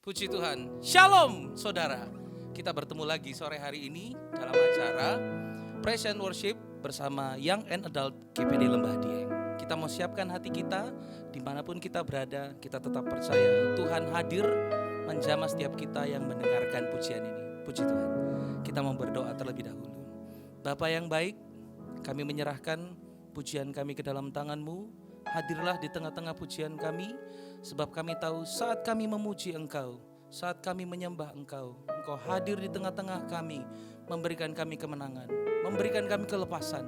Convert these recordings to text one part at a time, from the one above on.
Puji Tuhan. Shalom saudara. Kita bertemu lagi sore hari ini dalam acara Praise and Worship bersama Young and Adult GPD Lembah Dieng. Kita mau siapkan hati kita, dimanapun kita berada, kita tetap percaya Tuhan hadir menjamah setiap kita yang mendengarkan pujian ini. Puji Tuhan. Kita mau berdoa terlebih dahulu. Bapa yang baik, kami menyerahkan pujian kami ke dalam tangan-Mu. Hadirlah di tengah-tengah pujian kami, sebab kami tahu saat kami memuji Engkau, saat kami menyembah Engkau, Engkau hadir di tengah-tengah kami, memberikan kami kemenangan, memberikan kami kelepasan.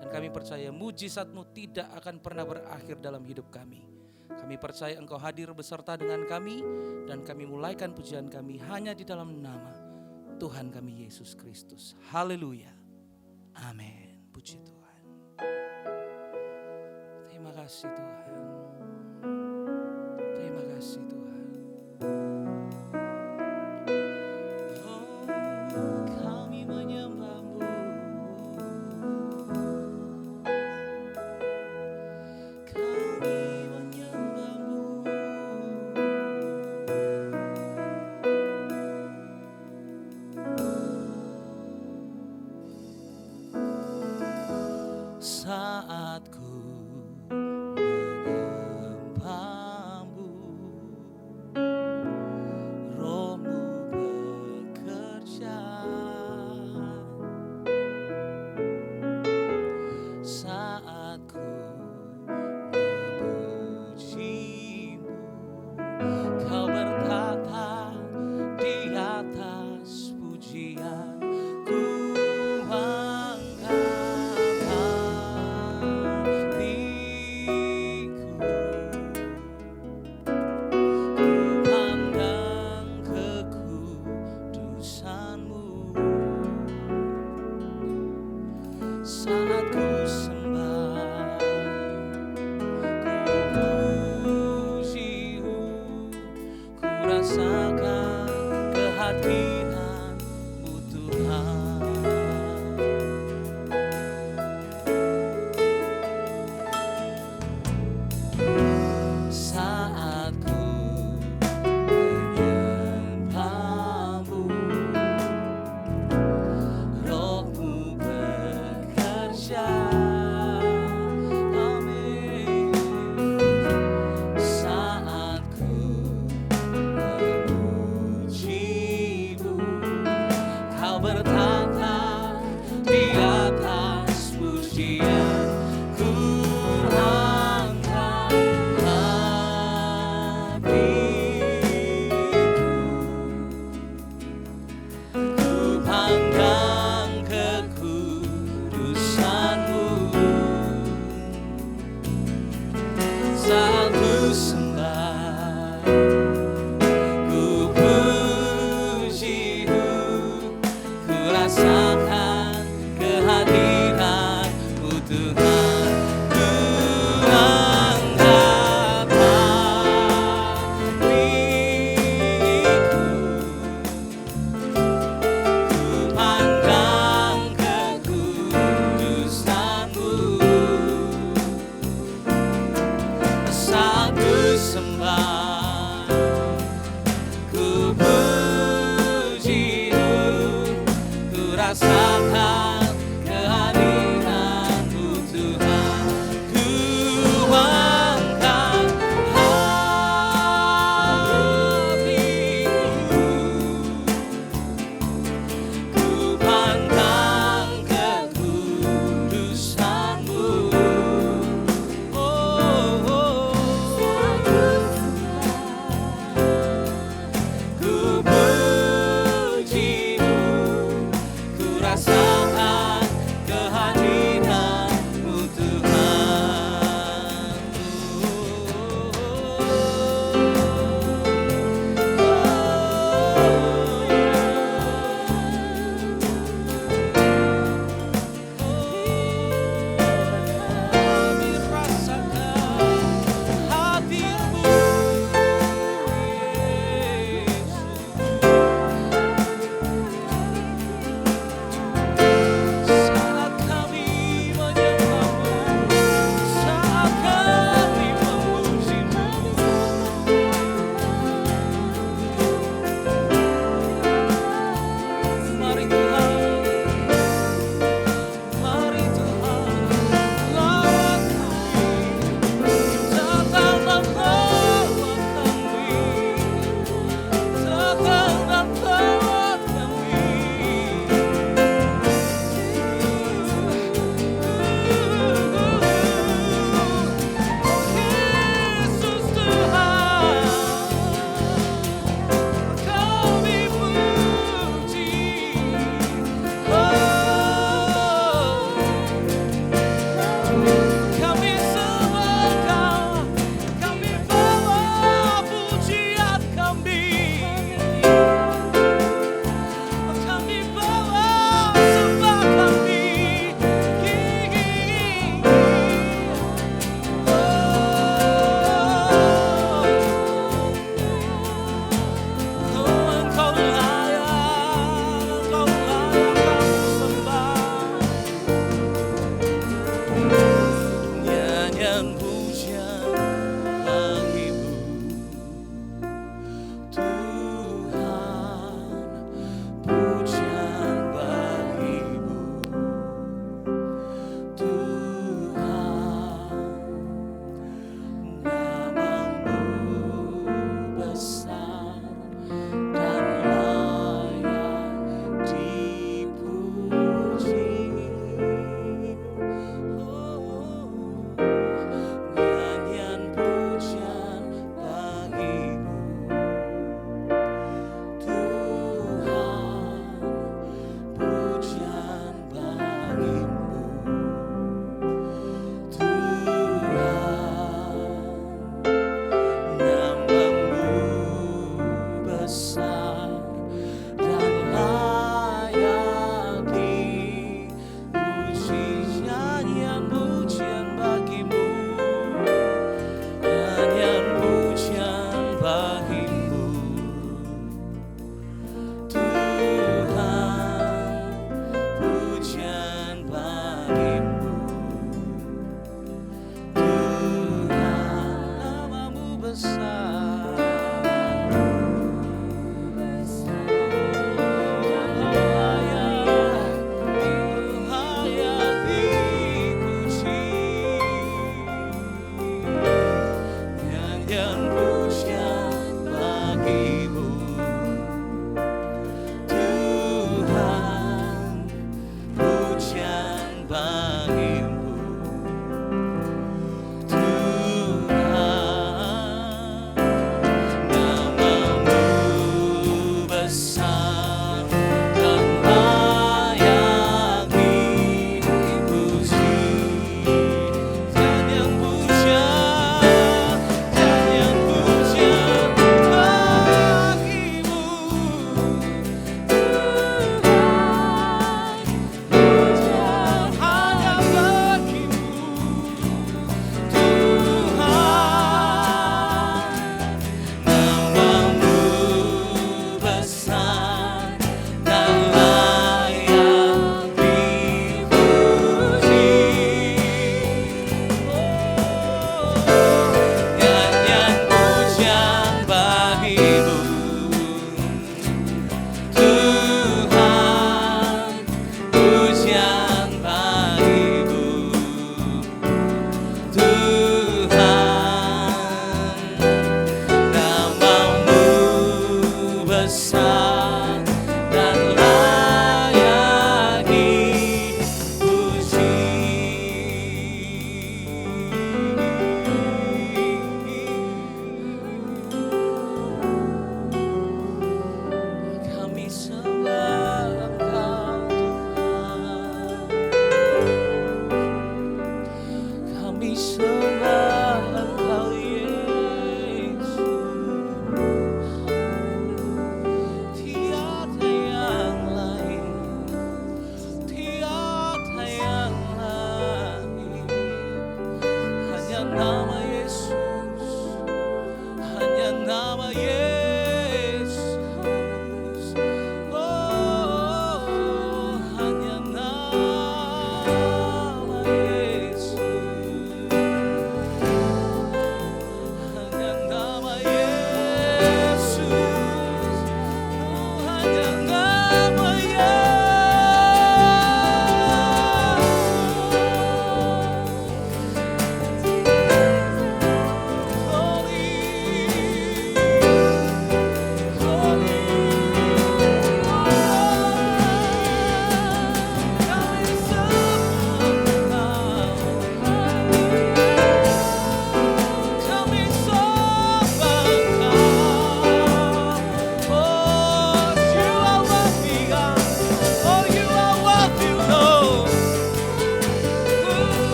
Dan kami percaya mujizat-Mu tidak akan pernah berakhir dalam hidup kami. Kami percaya Engkau hadir beserta dengan kami, dan kami mulaikan pujian kami hanya di dalam nama Tuhan kami Yesus Kristus. Haleluya. Amin. Puji Tuhan. Terima kasih Tuhan. Terima kasih Tuhan. Oh, kami menyembah-Mu. Kami menyembah-Mu. Saat ku menyembah-Mu, Roh-Mu bekerja. Saat ku memuji-Mu, Kau bertata di atas pujian. Ku saat ku sembah, ku puji-Mu, ku rasakan kehadiran-Mu Tuhan. Saat ku menyembah-Mu, Roh-Mu bekerja. Amin. Saat ku memuji-Mu, besar dan layak dipuji. Nyanyian pujian bagimu, nyanyian pujian bagimu, Tuhan, pujian bagimu, Tuhan, namamu besar.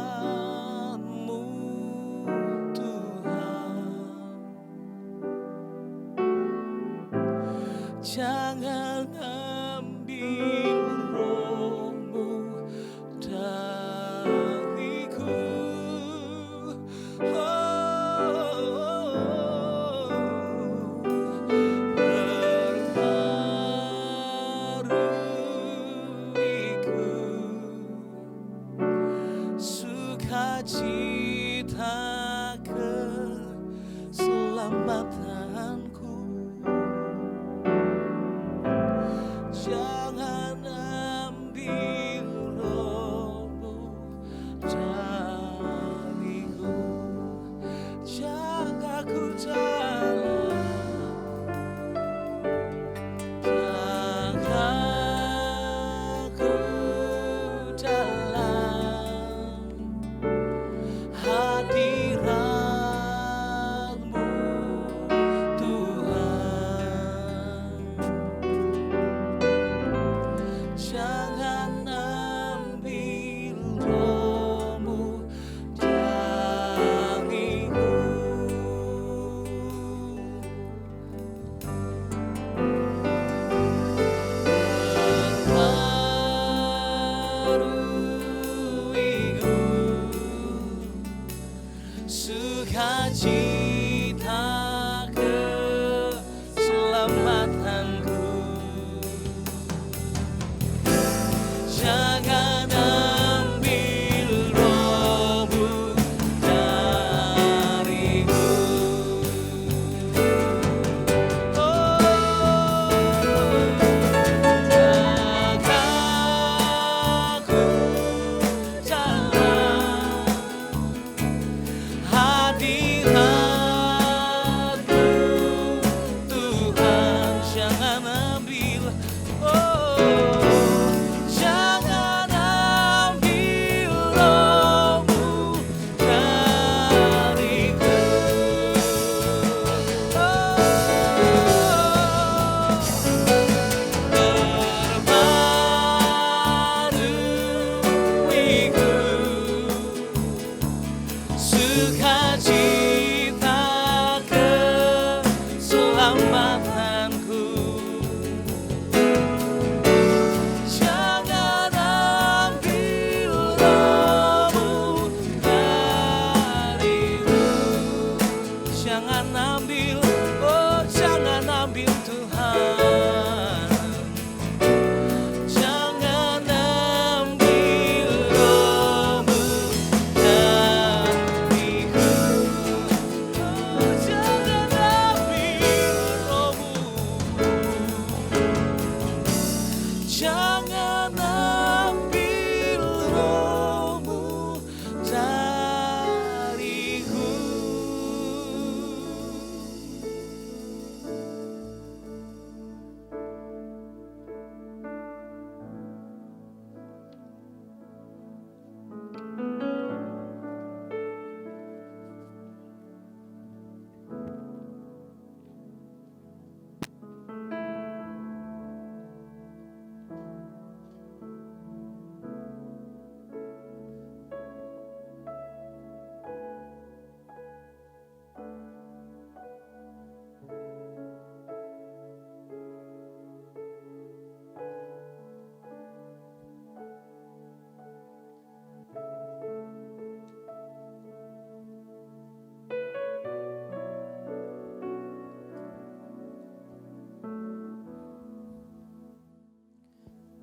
hadirat-Mu Tuhan. Jangan ambil roh-Mu dariku. Sukacita keselamatanku, jangan ambil roh-Mu dariku. sukacita keselamatanku. Jangan ambil rohmu dariku. Jagaku dalam hadiratmu, Tuhan, jangan ambil, jangan ambil rohmu dariku. Perbaruiku sukacita keselamatanku. Jangan ambil rohmu dariku. Jangan ambil, jangan ambil Tuhan. Jangan ambil rohmu dariku. Jangan ambil rohmu. Jangan ambil rohmu dariku.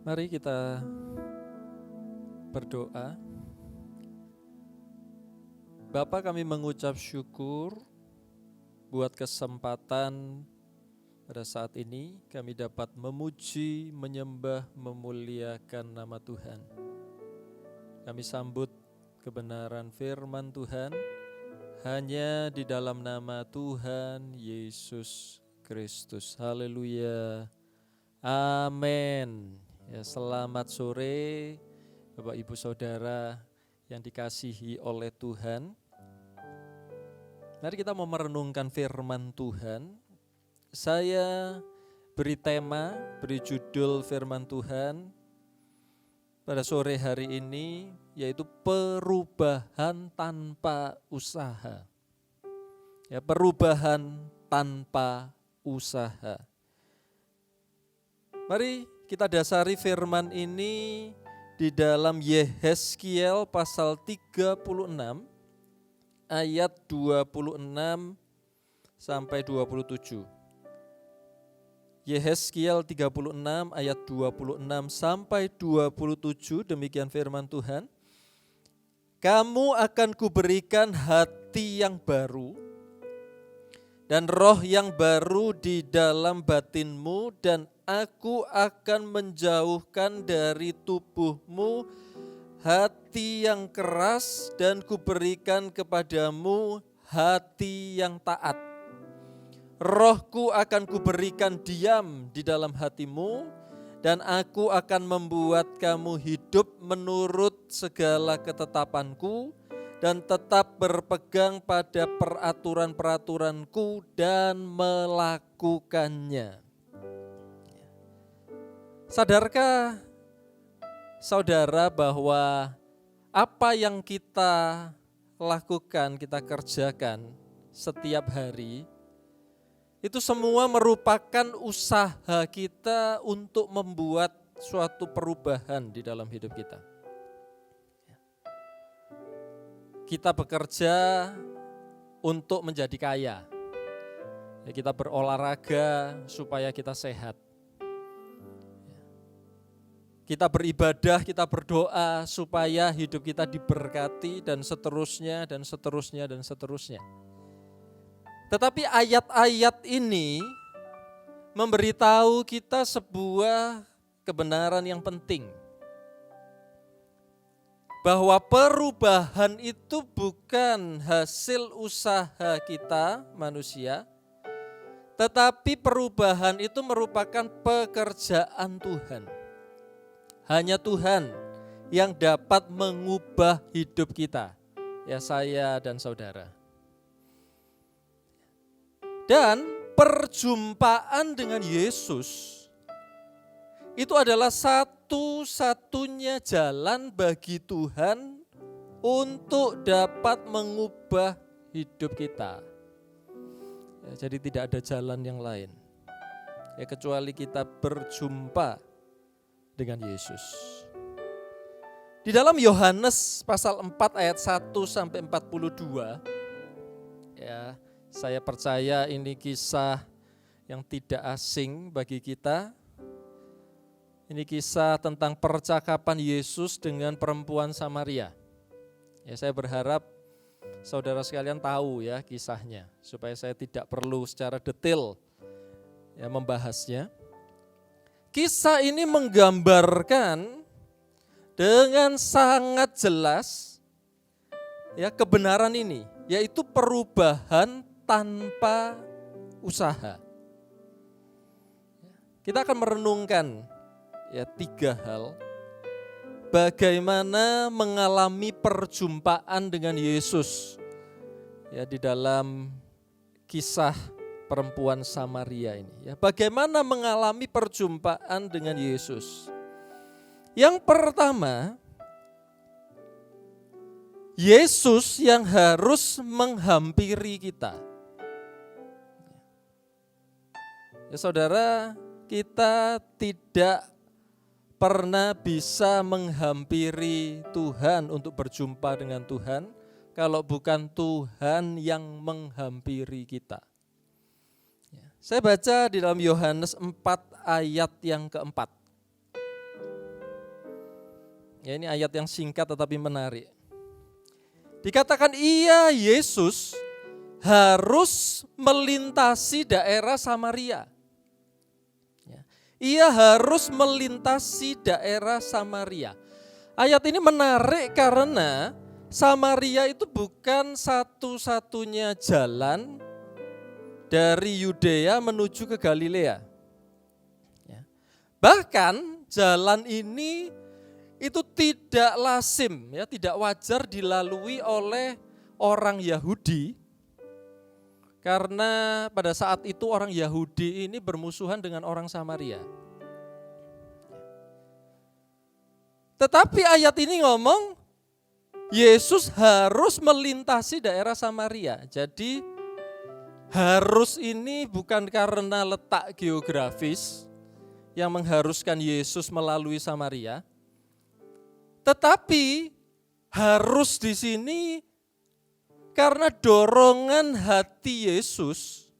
Mari kita berdoa. Bapa, kami mengucap syukur buat kesempatan pada saat ini kami dapat memuji, menyembah, memuliakan nama Tuhan. Kami sambut kebenaran firman Tuhan hanya di dalam nama Tuhan Yesus Kristus. Haleluya. Amin. Ya, selamat sore Bapak Ibu Saudara yang dikasihi oleh Tuhan. Mari kita mau merenungkan firman Tuhan. Saya beri tema, beri judul firman Tuhan pada sore hari ini, yaitu perubahan tanpa usaha. Ya, perubahan tanpa usaha. Mari kita dasari firman ini di dalam Yehezkiel pasal 36 ayat 26 sampai 27. Yehezkiel 36 ayat 26 sampai 27, demikian firman Tuhan. Kamu akan kuberikan hati yang baru dan roh yang baru di dalam batinmu, dan aku akan menjauhkan dari tubuhmu hati yang keras dan kuberikan kepadamu hati yang taat. Rohku akan kuberikan diam di dalam hatimu, dan aku akan membuat kamu hidup menurut segala ketetapanku dan tetap berpegang pada peraturan-peraturanku dan melakukannya. Sadarkah saudara bahwa apa yang kita lakukan, kita kerjakan setiap hari, itu semua merupakan usaha kita untuk membuat suatu perubahan di dalam hidup kita. Kita bekerja untuk menjadi kaya. Ya, kita berolahraga supaya kita sehat. Kita beribadah, kita berdoa supaya hidup kita diberkati dan seterusnya dan seterusnya dan seterusnya. Tetapi ayat-ayat ini memberitahu kita sebuah kebenaran yang penting. Bahwa perubahan itu bukan hasil usaha kita manusia, tetapi perubahan itu merupakan pekerjaan Tuhan. Hanya Tuhan yang dapat mengubah hidup kita, ya saya dan saudara. Dan perjumpaan dengan Yesus itu adalah satu-satunya jalan bagi Tuhan untuk dapat mengubah hidup kita. Ya, jadi tidak ada jalan yang lain, ya, kecuali kita berjumpa dengan Yesus. Di dalam Yohanes pasal 4 ayat 1 sampai 42, ya, saya percaya ini kisah yang tidak asing bagi kita. Ini kisah tentang percakapan Yesus dengan perempuan Samaria. Ya, saya berharap saudara sekalian tahu ya kisahnya, supaya saya tidak perlu secara detail ya membahasnya. Kisah ini menggambarkan dengan sangat jelas ya kebenaran ini, yaitu perubahan tanpa usaha. Kita akan merenungkan ya 3 hal. Bagaimana mengalami perjumpaan dengan Yesus ya di dalam kisah perempuan Samaria ini. Ya, bagaimana mengalami perjumpaan dengan Yesus? Yang pertama, Yesus yang harus menghampiri kita. Ya, saudara, kita tidak pernah bisa menghampiri Tuhan untuk berjumpa dengan Tuhan kalau bukan Tuhan yang menghampiri kita. Saya baca di dalam Yohanes 4 ayat yang keempat. Ya, ini ayat yang singkat tetapi menarik. Dikatakan ia Yesus harus melintasi daerah Samaria. Ia harus melintasi daerah Samaria. Ayat ini menarik karena Samaria itu bukan satu-satunya jalan dari Yudea menuju ke Galilea. Bahkan jalan ini itu tidak lazim, ya, tidak wajar dilalui oleh orang Yahudi. Karena pada saat itu orang Yahudi ini bermusuhan dengan orang Samaria. Tetapi ayat ini ngomong Yesus harus melintasi daerah Samaria. Jadi harus ini bukan karena letak geografis yang mengharuskan Yesus melalui Samaria. Tetapi harus di sini karena dorongan hati Yesus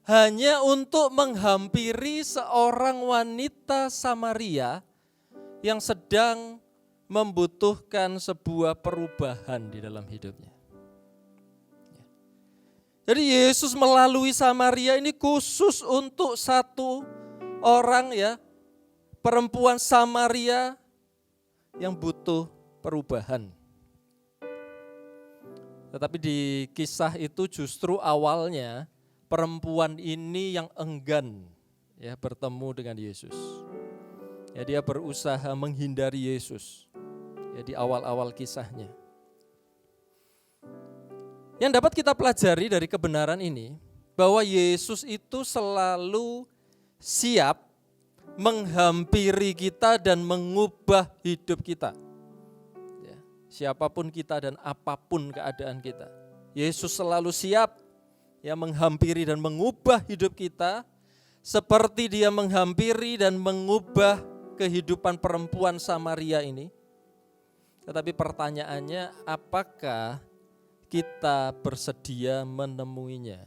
hanya untuk menghampiri seorang wanita Samaria yang sedang membutuhkan sebuah perubahan di dalam hidupnya. Jadi Yesus melalui Samaria ini khusus untuk satu orang ya, perempuan Samaria yang butuh perubahan. Tetapi di kisah itu justru awalnya perempuan ini yang enggan ya bertemu dengan Yesus. Ya, dia berusaha menghindari Yesus ya di awal-awal kisahnya. Yang dapat kita pelajari dari kebenaran ini bahwa Yesus itu selalu siap menghampiri kita dan mengubah hidup kita. Siapapun kita dan apapun keadaan kita, Yesus selalu siap ya menghampiri dan mengubah hidup kita seperti dia menghampiri dan mengubah kehidupan perempuan Samaria ini. Tetapi pertanyaannya, apakah kita bersedia menemuinya.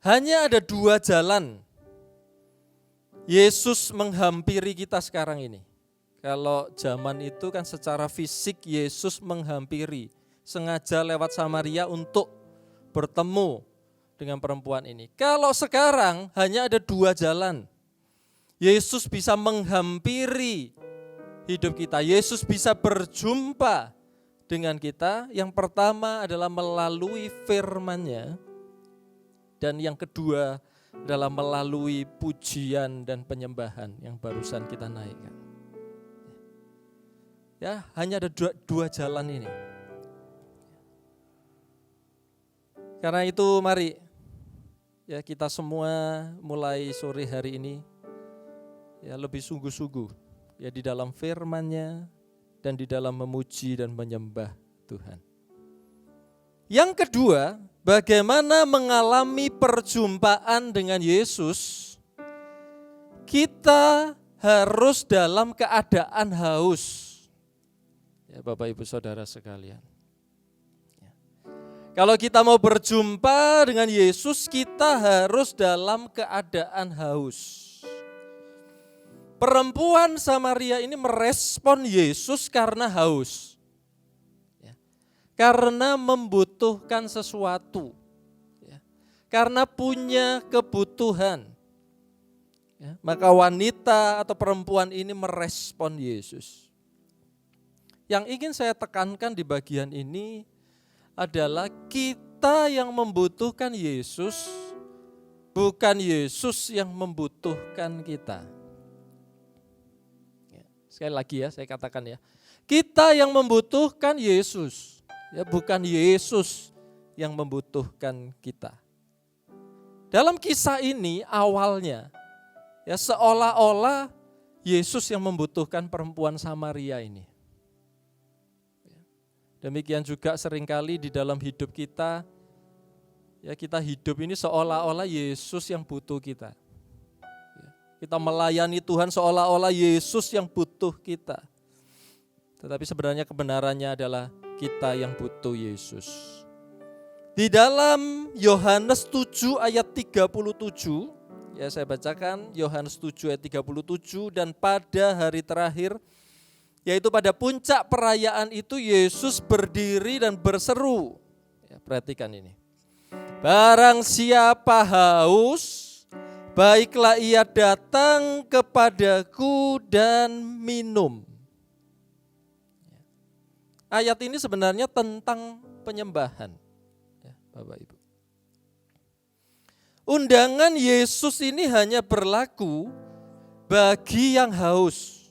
Hanya ada dua jalan Yesus menghampiri kita sekarang ini. Kalau zaman itu kan secara fisik Yesus menghampiri, sengaja lewat Samaria untuk bertemu dengan perempuan ini. Kalau sekarang hanya ada dua jalan. Yesus bisa menghampiri hidup kita. Yesus bisa berjumpa dengan kita. Yang pertama adalah melalui firman-Nya. Dan yang kedua adalah melalui pujian dan penyembahan yang barusan kita naikkan. Ya, hanya ada dua jalan ini. Karena itu mari ya kita semua mulai sore hari ini ya lebih sungguh-sungguh ya di dalam firman-Nya dan di dalam memuji dan menyembah Tuhan. Yang kedua, bagaimana mengalami perjumpaan dengan Yesus? Kita harus dalam keadaan haus. Ya, Bapak Ibu Saudara sekalian. Ya. Kalau kita mau berjumpa dengan Yesus, kita harus dalam keadaan haus. Perempuan Samaria ini merespon Yesus karena haus. Karena membutuhkan sesuatu, ya. Karena punya kebutuhan, ya. Maka wanita atau perempuan ini merespon Yesus. Yang ingin saya tekankan di bagian ini adalah kita yang membutuhkan Yesus, bukan Yesus yang membutuhkan kita. Ya. Sekali lagi ya, saya katakan ya, kita yang membutuhkan Yesus. Ya, bukan Yesus yang membutuhkan kita. Dalam kisah ini awalnya ya seolah-olah Yesus yang membutuhkan perempuan Samaria ini. Demikian juga seringkali di dalam hidup kita, ya kita hidup ini seolah-olah Yesus yang butuh kita. Kita melayani Tuhan seolah-olah Yesus yang butuh kita. Tetapi sebenarnya kebenarannya adalah kita yang butuh Yesus. Di dalam Yohanes 7 ayat 37, ya saya bacakan Yohanes 7 ayat 37, dan pada hari terakhir, yaitu pada puncak perayaan itu Yesus berdiri dan berseru. Ya, perhatikan ini. Barang siapa haus, baiklah ia datang kepadaku dan minum. Ayat ini sebenarnya tentang penyembahan, ya, Bapak Ibu. Undangan Yesus ini hanya berlaku bagi yang haus,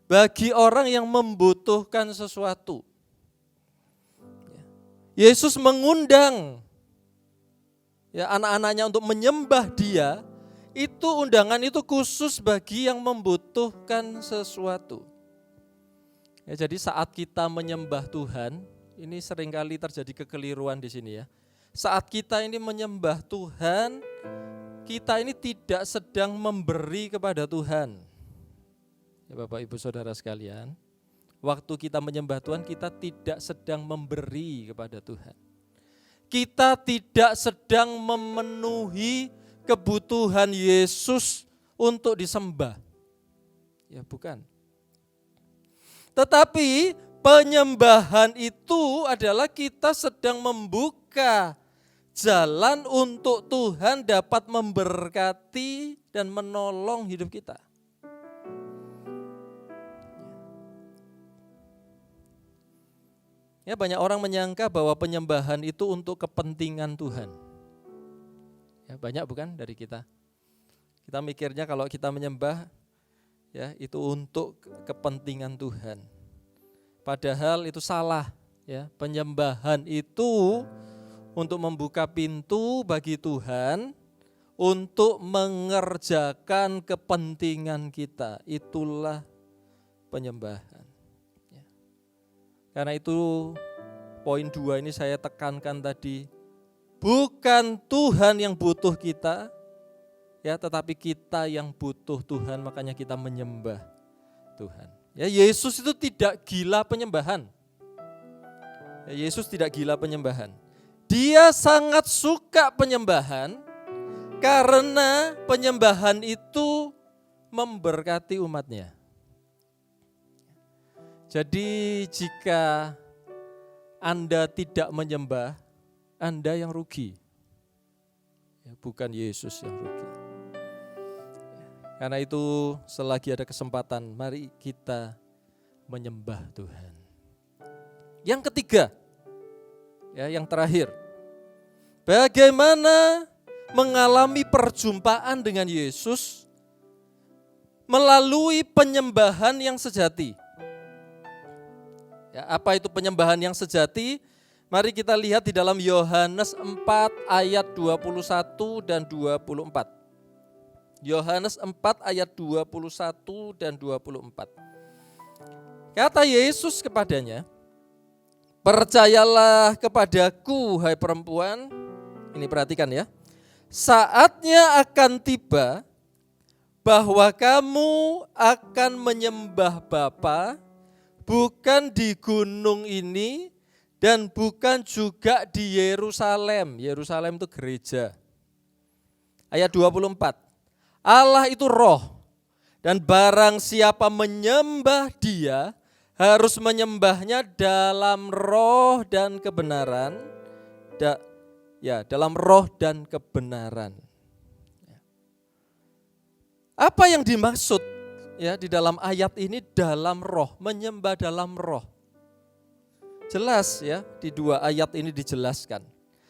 bagi orang yang membutuhkan sesuatu. Yesus mengundang ya anak-anaknya untuk menyembah Dia. Itu undangan itu khusus bagi yang membutuhkan sesuatu. Ya, jadi saat kita menyembah Tuhan, ini seringkali terjadi kekeliruan di sini ya. Saat kita ini menyembah Tuhan, kita ini tidak sedang memberi kepada Tuhan. Ya, Bapak Ibu Saudara sekalian, waktu kita menyembah Tuhan, kita tidak sedang memberi kepada Tuhan. Kita tidak sedang memenuhi kebutuhan Yesus untuk disembah. Ya, bukan. Tetapi penyembahan itu adalah kita sedang membuka jalan untuk Tuhan dapat memberkati dan menolong hidup kita. Ya, banyak orang menyangka bahwa penyembahan itu untuk kepentingan Tuhan. Ya, banyak bukan dari kita. Kita mikirnya kalau kita menyembah ya itu untuk kepentingan Tuhan. Padahal itu salah, ya. Penyembahan itu untuk membuka pintu bagi Tuhan untuk mengerjakan kepentingan kita. Itulah penyembahan. Ya. Karena itu poin 2 ini saya tekankan tadi, bukan Tuhan yang butuh kita, ya, tetapi kita yang butuh Tuhan, makanya kita menyembah Tuhan. Ya, Yesus itu tidak gila penyembahan. Ya, Yesus tidak gila penyembahan. Dia sangat suka penyembahan karena penyembahan itu memberkati umatnya. Jadi jika Anda tidak menyembah, Anda yang rugi. Ya, bukan Yesus yang rugi. Karena itu selagi ada kesempatan, mari kita menyembah Tuhan. Yang ketiga, ya, yang terakhir, bagaimana mengalami perjumpaan dengan Yesus melalui penyembahan yang sejati. Ya, apa itu penyembahan yang sejati? Mari kita lihat di dalam Yohanes 4 ayat 21 dan 24. Yohanes 4 ayat 21 dan 24. Kata Yesus kepadanya, "Percayalah kepadaku, hai perempuan." Ini perhatikan ya. "Saatnya akan tiba bahwa kamu akan menyembah Bapa bukan di gunung ini dan bukan juga di Yerusalem." Yerusalem itu gereja. Ayat 24. "Allah itu roh, dan barang siapa menyembah Dia harus menyembahnya dalam roh dan kebenaran." Dalam roh dan kebenaran. Apa yang dimaksud ya di dalam ayat ini dalam roh, menyembah dalam roh? Jelas ya, di 2 ayat ini dijelaskan.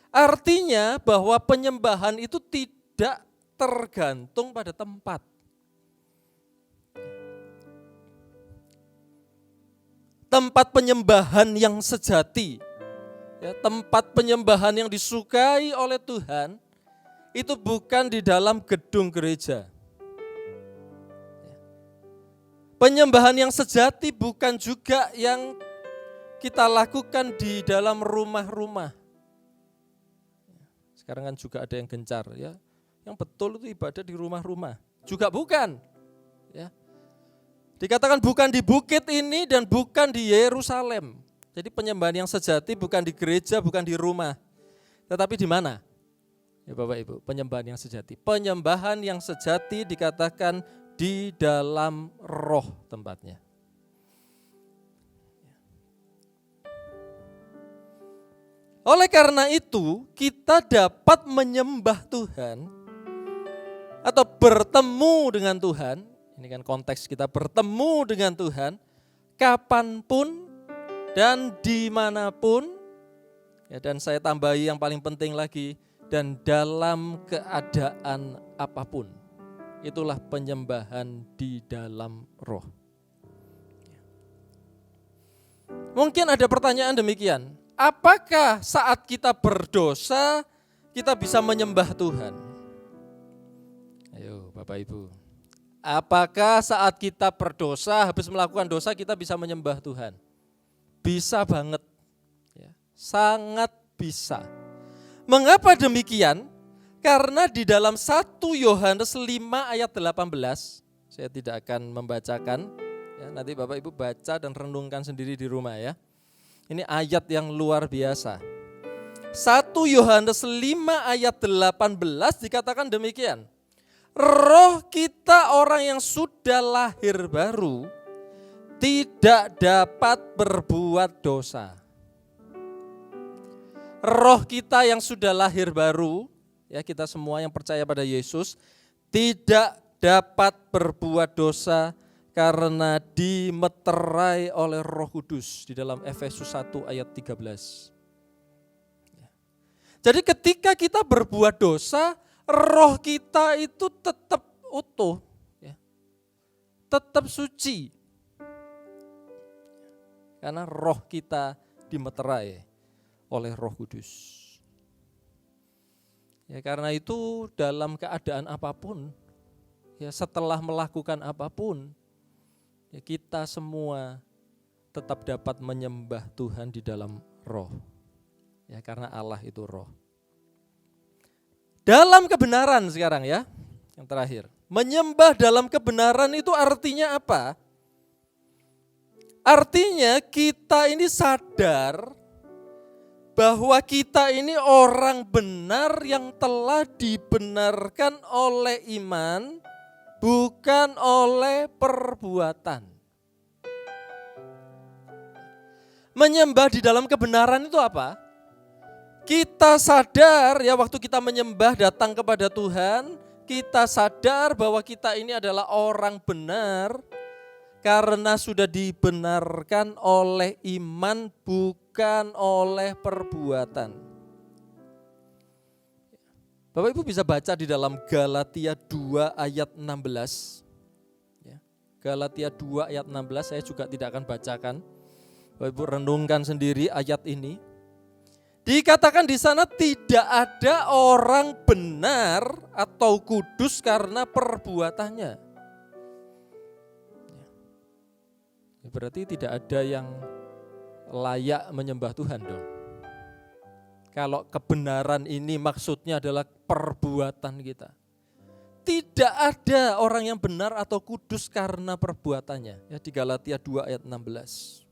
Artinya bahwa penyembahan itu tidak tergantung pada tempat. Tempat penyembahan yang sejati, ya, tempat penyembahan yang disukai oleh Tuhan, itu bukan di dalam gedung gereja. Penyembahan yang sejati bukan juga yang kita lakukan di dalam rumah-rumah. Sekarang kan juga ada yang gencar, ya. Yang betul itu ibadah di rumah-rumah. Juga bukan. Ya. Dikatakan bukan di bukit ini dan bukan di Yerusalem. Jadi penyembahan yang sejati bukan di gereja, bukan di rumah. Tetapi di mana? Ya Bapak Ibu, penyembahan yang sejati. Penyembahan yang sejati dikatakan di dalam roh tempatnya. Oleh karena itu, kita dapat menyembah Tuhan atau bertemu dengan Tuhan, ini kan konteks kita bertemu dengan Tuhan, kapanpun dan dimanapun, ya, dan saya tambahi yang paling penting lagi, dan dalam keadaan apapun. Itulah penyembahan di dalam roh. Mungkin ada pertanyaan demikian, apakah saat kita berdosa kita bisa menyembah Tuhan? Ayo Bapak Ibu, apakah saat kita berdosa, habis melakukan dosa kita bisa menyembah Tuhan? Bisa banget, ya, sangat bisa. Mengapa demikian? Karena di dalam 1 Yohanes 5 ayat 18, saya tidak akan membacakan, ya, nanti Bapak Ibu baca dan renungkan sendiri di rumah ya. Ini ayat yang luar biasa. 1 Yohanes 5 ayat 18 dikatakan demikian. Roh kita orang yang sudah lahir baru tidak dapat berbuat dosa. Roh kita yang sudah lahir baru, ya kita semua yang percaya pada Yesus, tidak dapat berbuat dosa karena dimeterai oleh Roh Kudus di dalam Efesus 1 ayat 13. Jadi ketika kita berbuat dosa, roh kita itu tetap utuh, ya, tetap suci. Karena roh kita dimeterai oleh Roh Kudus. Ya, karena itu dalam keadaan apapun, ya, setelah melakukan apapun, ya, kita semua tetap dapat menyembah Tuhan di dalam roh. Ya, karena Allah itu roh. Dalam kebenaran sekarang ya, yang terakhir. Menyembah dalam kebenaran itu artinya apa? Artinya kita ini sadar bahwa kita ini orang benar yang telah dibenarkan oleh iman, bukan oleh perbuatan. Menyembah di dalam kebenaran itu apa? Kita sadar ya waktu kita menyembah datang kepada Tuhan, kita sadar bahwa kita ini adalah orang benar karena sudah dibenarkan oleh iman bukan oleh perbuatan. Bapak Ibu bisa baca di dalam Galatia 2 ayat 16. Galatia 2 ayat 16 saya juga tidak akan bacakan. Bapak Ibu renungkan sendiri ayat ini. Dikatakan di sana tidak ada orang benar atau kudus karena perbuatannya. Berarti tidak ada yang layak menyembah Tuhan dong. Kalau kebenaran ini maksudnya adalah perbuatan kita. Tidak ada orang yang benar atau kudus karena perbuatannya. Ya, di Galatia 2 ayat 16.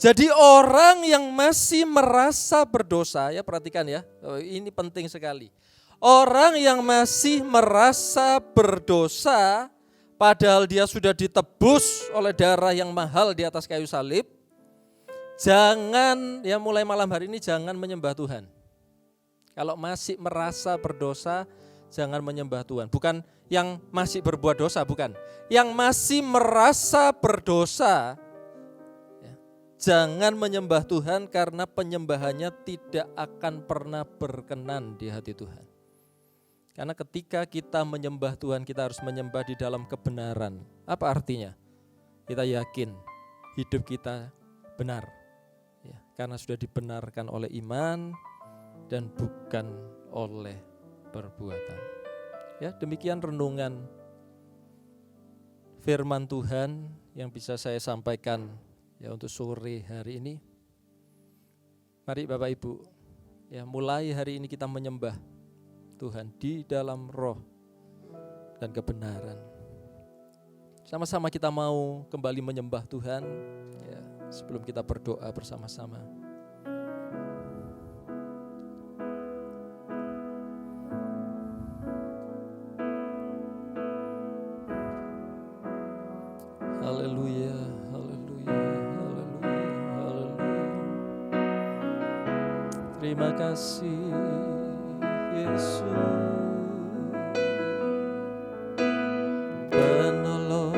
Jadi orang yang masih merasa berdosa, ya perhatikan ya, ini penting sekali. Orang yang masih merasa berdosa, padahal dia sudah ditebus oleh darah yang mahal di atas kayu salib, jangan, ya mulai malam hari ini jangan menyembah Tuhan. Kalau masih merasa berdosa, jangan menyembah Tuhan. Bukan yang masih berbuat dosa, bukan. Yang masih merasa berdosa, jangan menyembah Tuhan karena penyembahannya tidak akan pernah berkenan di hati Tuhan. Karena ketika kita menyembah Tuhan, kita harus menyembah di dalam kebenaran. Apa artinya? Kita yakin hidup kita benar. Ya, karena sudah dibenarkan oleh iman dan bukan oleh perbuatan. Ya, demikian renungan firman Tuhan yang bisa saya sampaikan ya untuk sore hari ini. Mari Bapak Ibu, ya mulai hari ini kita menyembah Tuhan di dalam roh dan kebenaran. Sama-sama kita mau kembali menyembah Tuhan ya, sebelum kita berdoa bersama-sama. Haleluya. Terima kasih Yesus, penolong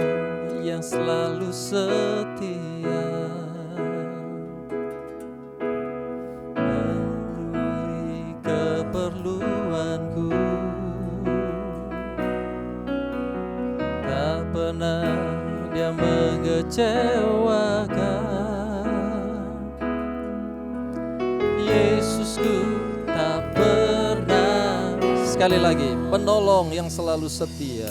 yang selalu setia, memenuhi keperluanku, tak pernah dia mengecewakan. Yesusku tak pernah, sekali lagi, penolong yang selalu setia,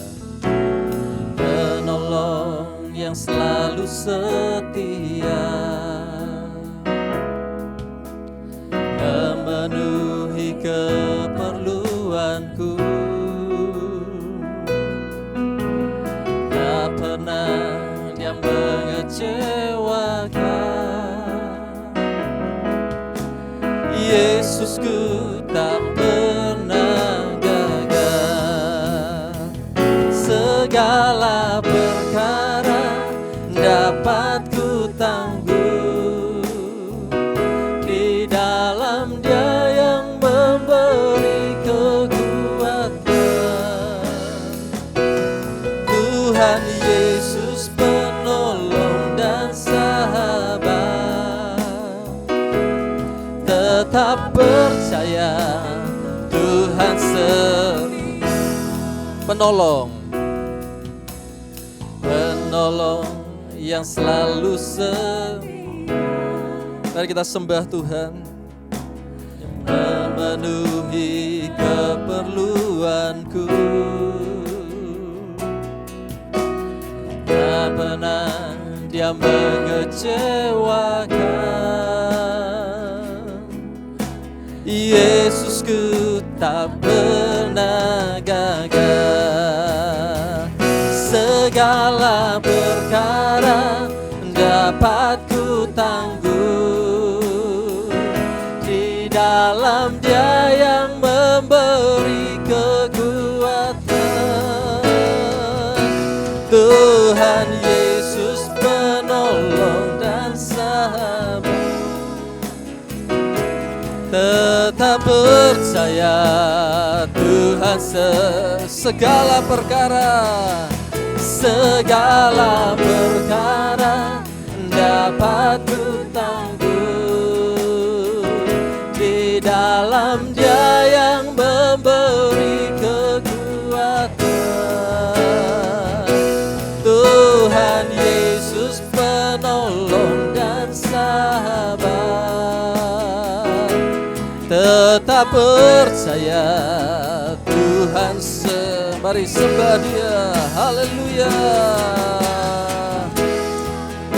penolong yang selalu setia, memenuhi keperluanku, tak pernah dia mengecewakan. Yesusku tak pernah gagal. Segala perkara dapat ku tangguh di dalam Dia yang memberi kekuatan. Tuhan Yesus penolong dan sahabat, tetap percaya Tuhan penolong yang selalu Mari kita sembah Tuhan yang memenuhi keperluanku, tak pernah Dia mengecewakan. Yesusku tak pernah gagal. Segala perkara dapat ku tangguh. Di dalam Dia yang memberi kekuatan, Tuhan Yesus penolong dan sahabat. Tetap percaya Tuhan segala perkara, segala perkara dapat ku tangguh. Di dalam Dia yang memberi kekuatan, Tuhan Yesus penolong dan sahabat. Tetap percaya Tuhan mari sembah Dia. Haleluya.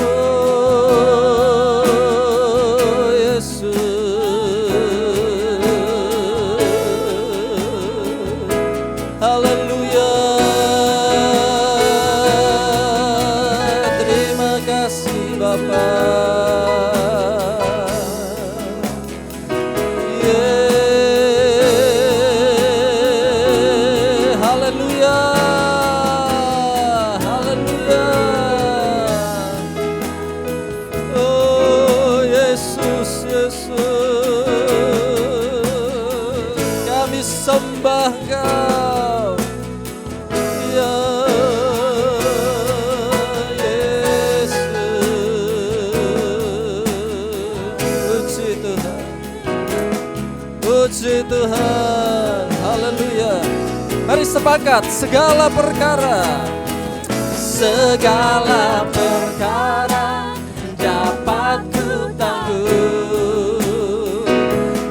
Oh Yesus, haleluya. Terima kasih Bapa. Sembah Engkau, ya Yesus. Puji Tuhan, puji Tuhan, haleluya. Mari sepakat, segala perkara, segala perkara dapat ku tangguh.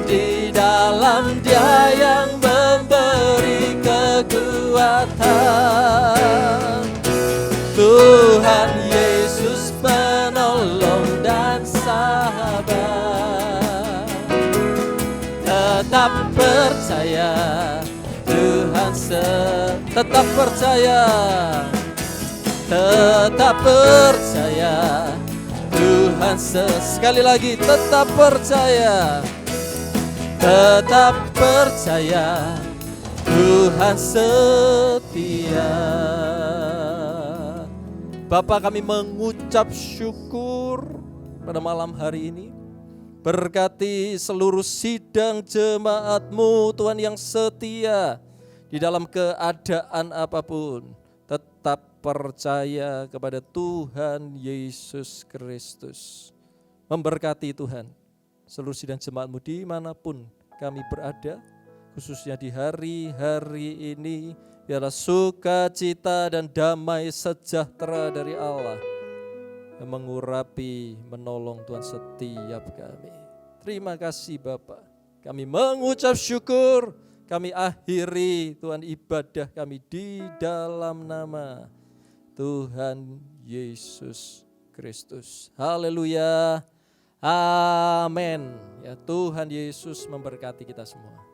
Di dalam Dia yang memberi kekuatan, Tuhan Yesus penolong dan sahabat. Tetap percaya Tuhan tetap percaya, tetap percaya Tuhan sekali lagi tetap percaya, tetap percaya Tuhan setia. Bapa, kami mengucap syukur pada malam hari ini. Berkati seluruh sidang jemaat-Mu Tuhan yang setia di dalam keadaan apapun. Tetap percaya kepada Tuhan Yesus Kristus. Memberkati Tuhan seluruh sidang jemaat-Mu dimanapun kami berada, khususnya di hari-hari ini, biarlah sukacita dan damai sejahtera dari Allah yang mengurapi, menolong Tuhan setiap kami. Terima kasih Bapa, kami mengucap syukur, kami akhiri Tuhan ibadah kami di dalam nama Tuhan Yesus Kristus. Haleluya. Amin. Ya, Tuhan Yesus memberkati kita semua.